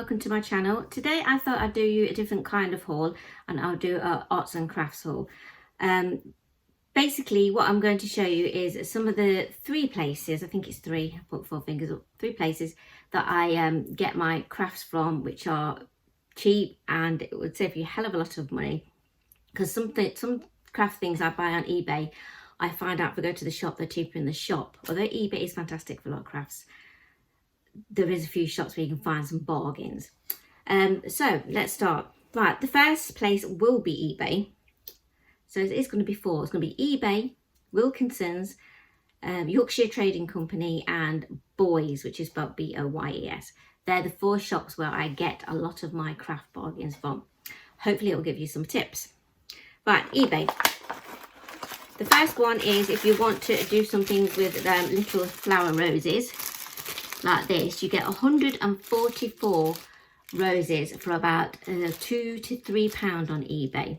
welcome to my channel. Today I thought I'd do you a different kind of haul, and I'll do an arts and crafts haul. Basically what I'm going to show you is some of the three places, I think it's three, I put four fingers up, three places that I get my crafts from, which are cheap and it would save you a hell of a lot of money, because some craft things I buy on eBay, I find out if I go to the shop they're cheaper in the shop. Although eBay is fantastic for a lot of crafts, there is a few shops where you can find some bargains. So let's start. Right, the first place will be eBay. So it's going to be four. It's going to be eBay, Wilkinson's, Yorkshire Trading Company, and Boys, which is spelled B-O-Y-E-S. They're the four shops where I get a lot of my craft bargains from. Hopefully it'll give you some tips. Right, eBay. The first one is if you want to do something with little flower roses like this. You get 144 roses for about £2 to £3 on eBay.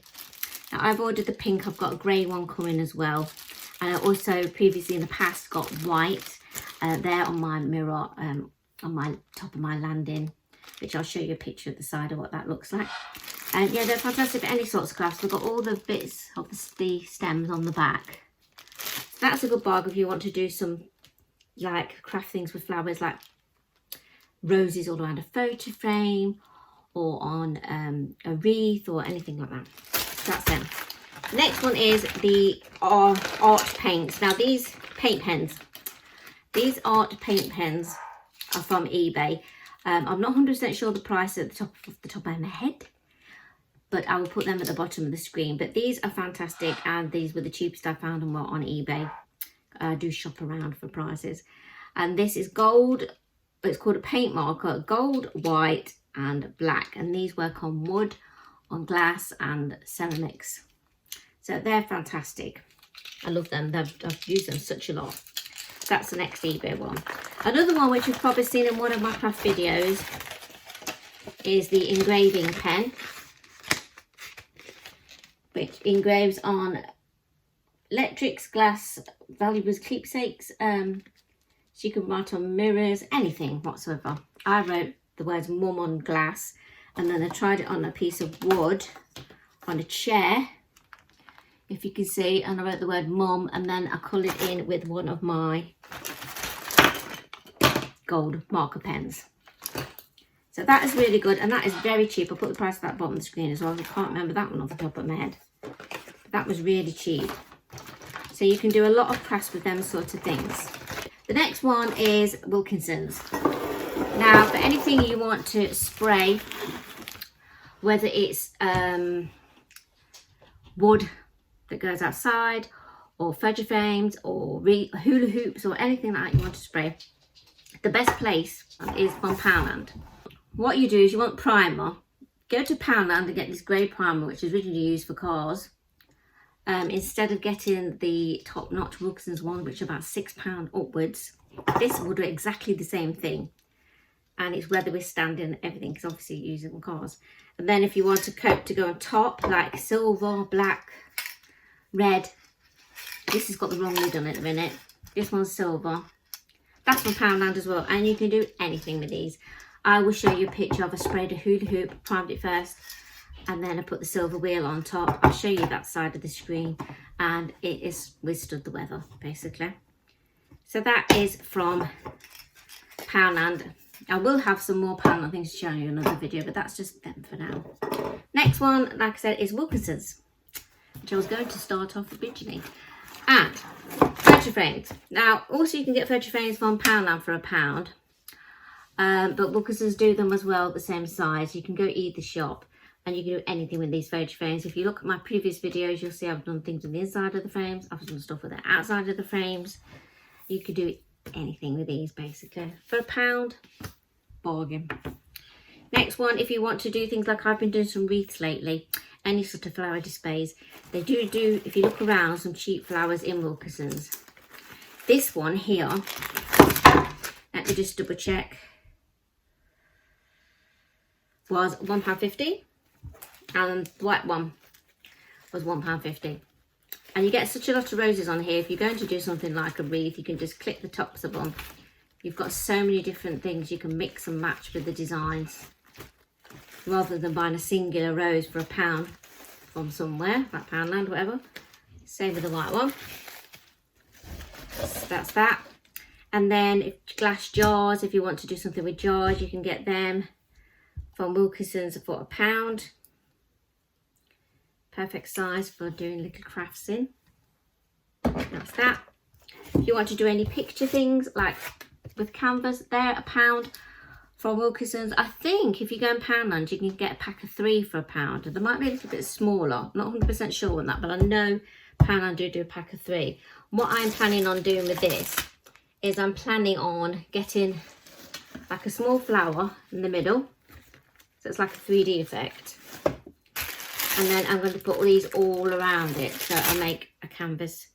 Now I've ordered the pink, I've got a grey one coming as well, and I also previously in the past got white there on my mirror, on my top of my landing, which I'll show you a picture of the side of what that looks like. And yeah, they're fantastic for any sorts of crafts. We've got all the bits of the stems on the back. So that's a good bargain if you want to do some like craft things with flowers, like roses all around a photo frame or on a wreath or anything like that. So that's them. The next one is the art paints. Now these paint pens, these art paint pens are from eBay. I'm not 100% sure the price at the top of my head, but I will put them at the bottom of the screen. But these are fantastic, and these were the cheapest I found them on eBay. I do shop around for prices. And this is gold, it's called a paint marker, gold, white and black. And these work on wood, on glass and ceramics. So they're fantastic. I love them. I've used them such a lot. That's the next eBay one. Another one which you've probably seen in one of my craft videos is the engraving pen, which engraves on electrics, glass, valuables, keepsakes, so you can write on mirrors, anything whatsoever. I wrote the words mum on glass, and then I tried it on a piece of wood on a chair, if you can see, and I wrote the word mum, and then I coloured in with one of my gold marker pens. So that is really good, and that is very cheap. I'll put the price of that bottom of the screen as well. I can't remember that one off the top of my head. But that was really cheap. So you can do a lot of crafts with them sort of things. The next one is Wilkinson's. Now for anything you want to spray, whether it's wood that goes outside, or photo frames, or hula hoops, or anything like that you want to spray, the best place is from Poundland. What you do is you want primer. Go to Poundland and get this grey primer, which is originally used for cars. Instead of getting the top-notch Wilkinson's one, which is about £6 upwards, this will do exactly the same thing, and it's weather withstanding and everything, because obviously you're using cars. And then if you want a coat to go on top, like silver, black, red, this has got the wrong lid on it at the minute. This one's silver. That's from Poundland as well, and you can do anything with these. I will show you a picture of I sprayed a hula hoop, primed it first, and then I put the silver wheel on top. I'll show you that side of the screen, and it has withstood the weather basically. So that is from Poundland. I will have some more Poundland things to show you in another video, but that's just them for now. Next one, like I said, is Wilkinson's, which I was going to start off originally. And photo frames. Now also you can get photo frames from Poundland for £1, but Wilkinson's do them as well, the same size. You can go either shop, and you can do anything with these photo frames. If you look at my previous videos, you'll see I've done things with the inside of the frames, I've done stuff with the outside of the frames. You could do anything with these basically. For £1, bargain. Next one, if you want to do things like I've been doing some wreaths lately, any sort of flower displays, they do, if you look around, some cheap flowers in Wilkinson's. This one here, let me just double check, was £1.50, and the white one was £1.50. And you get such a lot of roses on here. If you're going to do something like a wreath, you can just clip the tops of them. You've got so many different things you can mix and match with the designs. rather than buying a singular rose for £1 from somewhere, like Poundland, whatever. Same with the white one. So that's that. And then glass jars, if you want to do something with jars, you can get them from Wilkinson's for £1. Perfect size for doing little crafts in. That's that. If you want to do any picture things like with canvas, they're £1 from Wilkinson's. I think if you go in Poundland, you can get a pack of 3 for £1. They might be a little bit smaller. I'm not 100% sure on that, but I know Poundland do a pack of 3. What I'm planning on doing with this is I'm planning on getting like a small flower in the middle, so it's like a 3D effect, and then I'm going to put all these all around it, so I make a canvas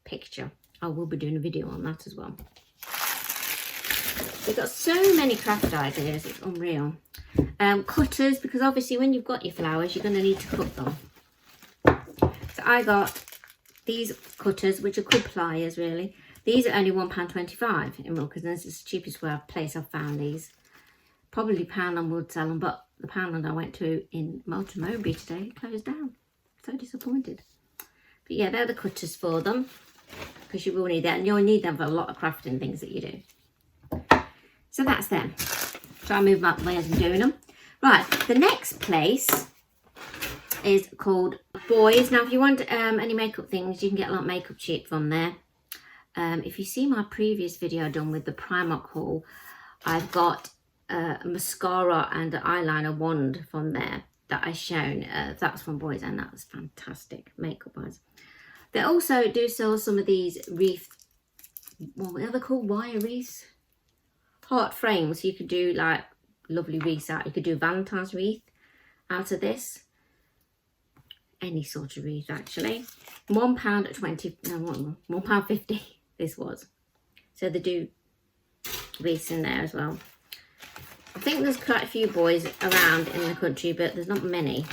picture. I will be doing a video on that as well. We've got so many craft ideas, it's unreal. Cutters, because obviously when you've got your flowers, you're going to need to cut them. So I got these cutters, which are good pliers really. These are only £1.25 in Wilkinson's. It's the cheapest place I've found these. Probably Poundland would sell them, but the Poundland I went to in Melton Mowbray today closed down. So disappointed. But yeah, they're the cutters for them, because you will need that, and you'll need them for a lot of crafting things that you do. So that's them. Try and move out the way as I'm doing them. Right, the next place is called Boys. Now, if you want any makeup things, you can get a lot of makeup cheap from there. If you see my previous video done with the Primark haul, I've got a mascara and an eyeliner wand from there that I shown. That's from Boys, and that was fantastic makeup wise. They also do sell some of these wreath, what are they called? Wire wreaths? Heart frames. So you could do like lovely wreaths out. You could do a Valentine's wreath out of this. Any sort of wreath actually. £1.20, no, £1.50 this was. So they do wreaths in there as well. I think there's quite a few Boys around in the country, but there's not many.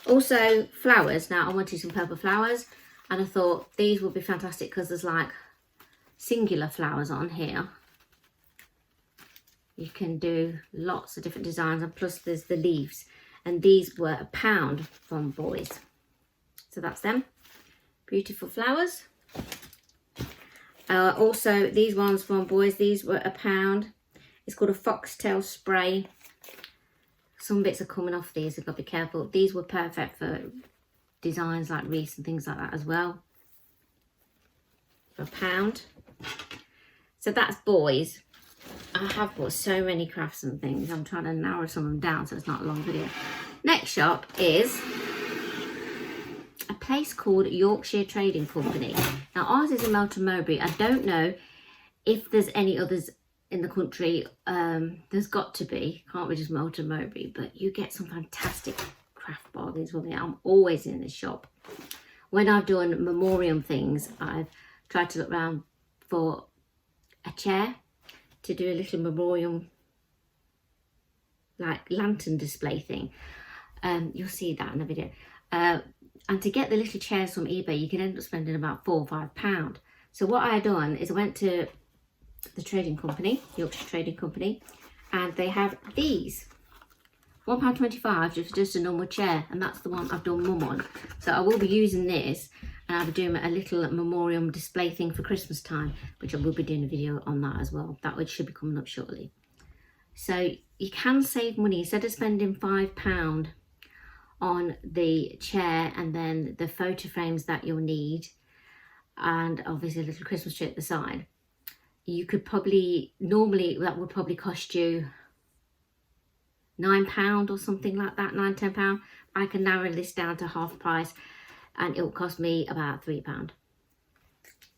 Also flowers. Now I wanted some purple flowers, and I thought these would be fantastic because there's like singular flowers on here. You can do lots of different designs, and plus there's the leaves, and these were £1 from Boys. So that's them. Beautiful flowers. Also these ones from Boys, these were £1. It's called a foxtail spray. Some bits are coming off these, I've got to be careful. These were perfect for designs like wreaths and things like that as well. For £1. So that's Boys. I have bought so many crafts and things. I'm trying to narrow some of them down so it's not a long video. Next shop is a place called Yorkshire Trading Company. Now ours is in Melton Mowbray. I don't know if there's any others in the country. There's got to be, can't be just Melton Mowbray, but you get some fantastic craft bargains from here. I'm always in this shop. When I've done memoriam things, I've tried to look around for a chair to do a little memoriam like lantern display thing. You'll see that in the video. And to get the little chairs from eBay, you can end up spending about £4 or £5. So what I done is I went to the trading company, Yorkshire Trading Company, and they have these. £1.25 just a normal chair, and that's the one I've done mum on. So I will be using this, and I'll be doing a little memoriam display thing for Christmas time, which I will be doing a video on that as well. That one should be coming up shortly. So you can save money. Instead of spending £5 on the chair and then the photo frames that you'll need, and obviously a little Christmas tree at the side, you could probably, normally that would probably cost you £9 or something like that, £9–10. I can narrow this down to half price, and it'll cost me about £3.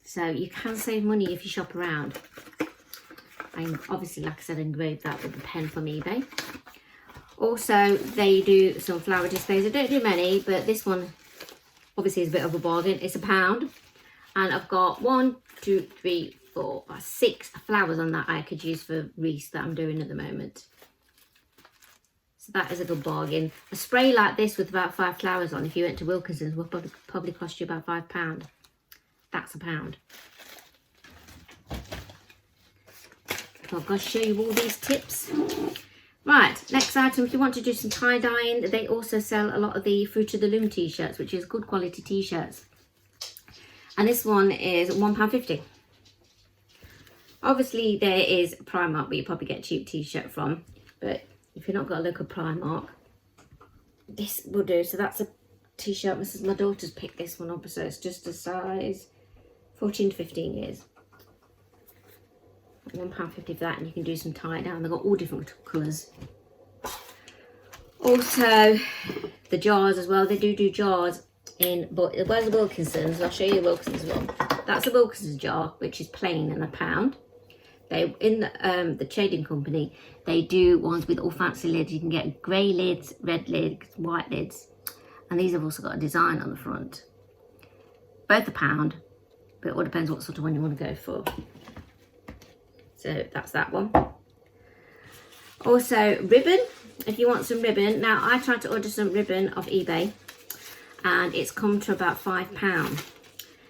So you can save money if you shop around. I obviously, like I said, engraved that with a pen from eBay. Also, they do some flower displays. I don't do many, but this one obviously is a bit of a bargain. It's £1, and I've got 1, 2, 3, 4, 6 flowers on that I could use for wreaths that I'm doing at the moment. So that is a good bargain. A spray like this with about 5 flowers on, if you went to Wilkinson's, would probably cost you about £5. That's £1. So I've got to show you all these tips. Right, next item, if you want to do some tie-dyeing, they also sell a lot of the Fruit of the Loom t-shirts, which is good quality t-shirts. And this one is £1.50. Obviously, there is Primark, where you probably get a cheap t-shirt from. But if you've not got a local Primark, this will do. So that's a t-shirt. My daughter's picked this one up, so it's just a size 14 to 15 years. £1.50 for that, and you can do some tie down. They've got all different colours. Also, the jars as well. They do jars in, but where's the Wilkinsons? I'll show you the Wilkinsons one. That's a Wilkinsons jar, which is plain and £1. They in the trading company, they do ones with all fancy lids. You can get grey lids, red lids, white lids, and these have also got a design on the front. Both £1, but it all depends what sort of one you want to go for. So that's that one. Also ribbon, if you want some ribbon. Now I tried to order some ribbon off eBay and it's come to about £5.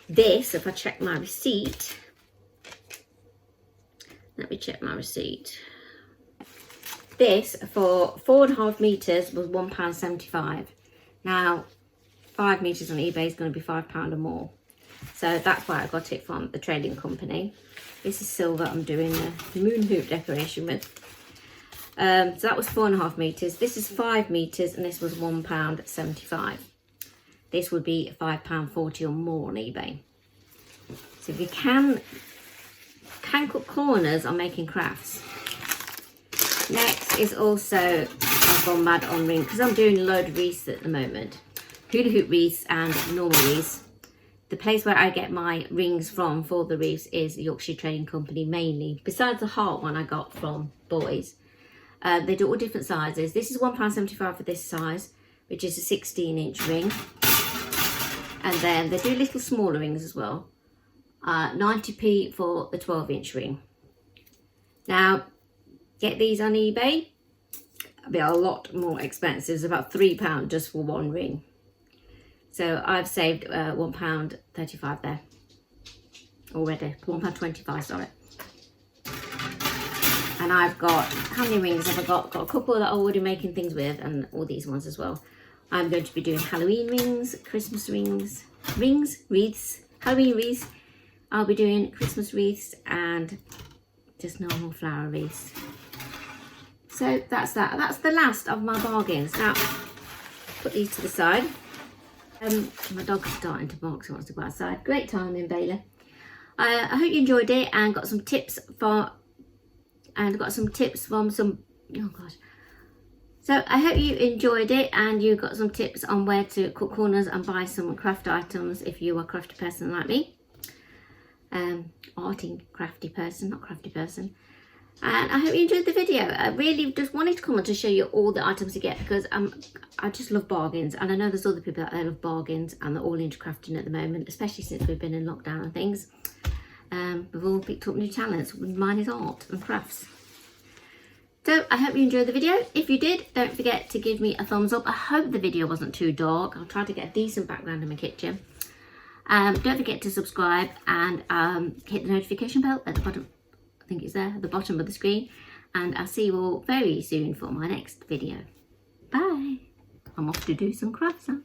This, if I check my receipt, let me check my receipt. This for 4.5 metres was £1.75. Now 5 metres on eBay is going to be £5 or more. So that's why I got it from the trading company. This is silver I'm doing the moon hoop decoration with. So that was 4.5 metres. This is 5 metres and this was £1.75. This would be £5.40 or more on eBay. So if you can cut corners on making crafts. Next is also, I've gone mad on ring because I'm doing a load of wreaths at the moment. Hula hoop wreaths and normal wreaths. The place where I get my rings from for the wreaths is the Yorkshire Trading Company mainly. Besides the heart one I got from Boys. They do all different sizes. This is £1.75 for this size, which is a 16-inch ring. And then they do little smaller rings as well. 90p for the 12-inch ring. Now, get these on eBay. It'll be a lot more expensive. It's about £3 just for one ring. So I've saved £1.35 there already. £1.25, sorry. And I've got, how many rings have I got? Got a couple that I'm already making things with, and all these ones as well. I'm going to be doing Halloween rings, Christmas rings, wreaths, Halloween wreaths. I'll be doing Christmas wreaths and just normal flower wreaths. So that's that. That's the last of my bargains. Now, put these to the side. My dog's starting to bark, so he wants to go outside. Great timing, Bailey. I hope you enjoyed it and got some tips from some, oh gosh. So I hope you enjoyed it and you got some tips on where to cut corners and buy some craft items if you are a crafty person like me. Arty crafty person, not crafty person. And I hope you enjoyed the video. I really just wanted to come on to show you all the items you get because I just love bargains, and I know there's other people out there love bargains and they're all into crafting at the moment, especially since we've been in lockdown and things. We've all picked up new talents. Mine is art and crafts. So I hope you enjoyed the video. If you did, don't forget to give me a thumbs up. I hope the video wasn't too dark. I'll try to get a decent background in my kitchen. Don't forget to subscribe and hit the notification bell at the bottom. I think it's there at the bottom of the screen. And I'll see you all very soon for my next video. Bye. I'm off to do some crafts now.